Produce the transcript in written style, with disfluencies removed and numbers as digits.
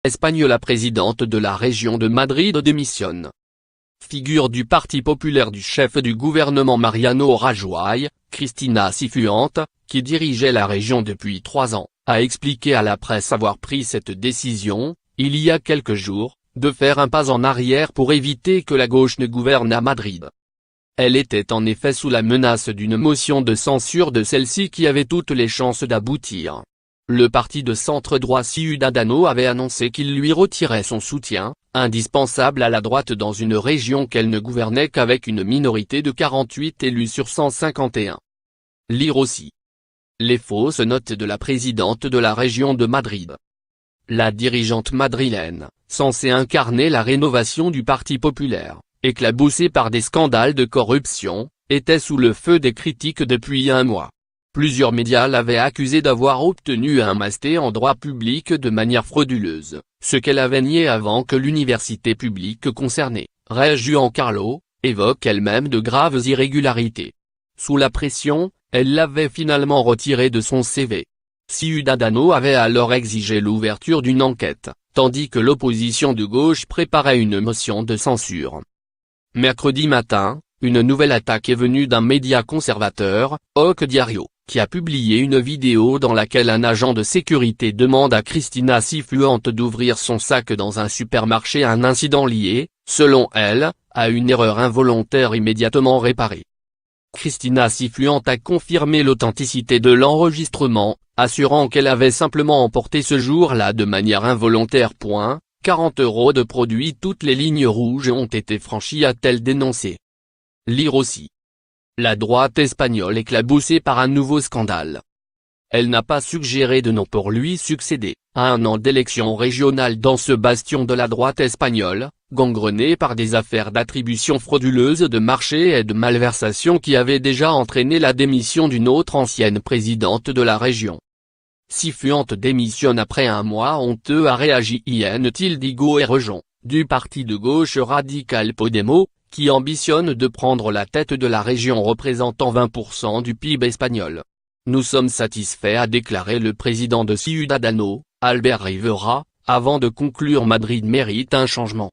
Espagne. La présidente de la région de Madrid démissionne. Figure du Parti populaire du chef du gouvernement Mariano Rajoy, Cristina Cifuentes, qui dirigeait la région depuis 3 ans, a expliqué à la presse avoir pris cette décision, il y a quelques jours, de faire un pas en arrière pour éviter que la gauche ne gouverne à Madrid. Elle était en effet sous la menace d'une motion de censure de celle-ci qui avait toutes les chances d'aboutir. Le parti de centre-droit Ciudadanos avait annoncé qu'il lui retirait son soutien, indispensable à la droite dans une région qu'elle ne gouvernait qu'avec une minorité de 48 élus sur 151. Lire aussi. Les fausses notes de la présidente de la région de Madrid. La dirigeante madrilène, censée incarner la rénovation du Parti populaire, éclaboussée par des scandales de corruption, était sous le feu des critiques depuis un mois. Plusieurs médias l'avaient accusée d'avoir obtenu un master en droit public de manière frauduleuse, ce qu'elle avait nié avant que l'université publique concernée, Rey Juan Carlos, évoque elle-même de graves irrégularités. Sous la pression, elle l'avait finalement retiré de son CV. Ciudadanos avait alors exigé l'ouverture d'une enquête, tandis que l'opposition de gauche préparait une motion de censure. Mercredi matin, une nouvelle attaque est venue d'un média conservateur, Ok Diario, qui a publié une vidéo dans laquelle un agent de sécurité demande à Cristina Cifuentes d'ouvrir son sac dans un supermarché. Un incident lié, selon elle, à une erreur involontaire immédiatement réparée. Cristina Cifuentes a confirmé l'authenticité de l'enregistrement, assurant qu'elle avait simplement emporté ce jour-là de manière involontaire. 40 € de produits. Toutes les lignes rouges ont été franchies, a-t-elle dénoncé. Lire aussi. La droite espagnole éclaboussée par un nouveau scandale. Elle n'a pas suggéré de nom pour lui succéder, à un an d'élections régionales dans ce bastion de la droite espagnole, gangrené par des affaires d'attribution frauduleuse de marchés et de malversation qui avaient déjà entraîné la démission d'une autre ancienne présidente de la région. Cifuentes démissionne après un mois honteux, a réagi Ian Tildigo Errejón, du parti de gauche radical Podemos, qui ambitionne de prendre la tête de la région représentant 20% du PIB espagnol. Nous sommes satisfaits, a déclaré le président de Ciudadanos, Albert Rivera, avant de conclure: Madrid mérite un changement.